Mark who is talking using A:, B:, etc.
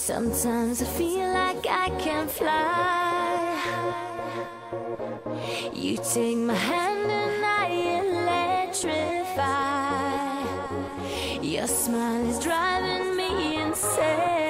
A: Sometimes I feel like I can fly. You take my hand and I electrify. Your smile is driving me insane.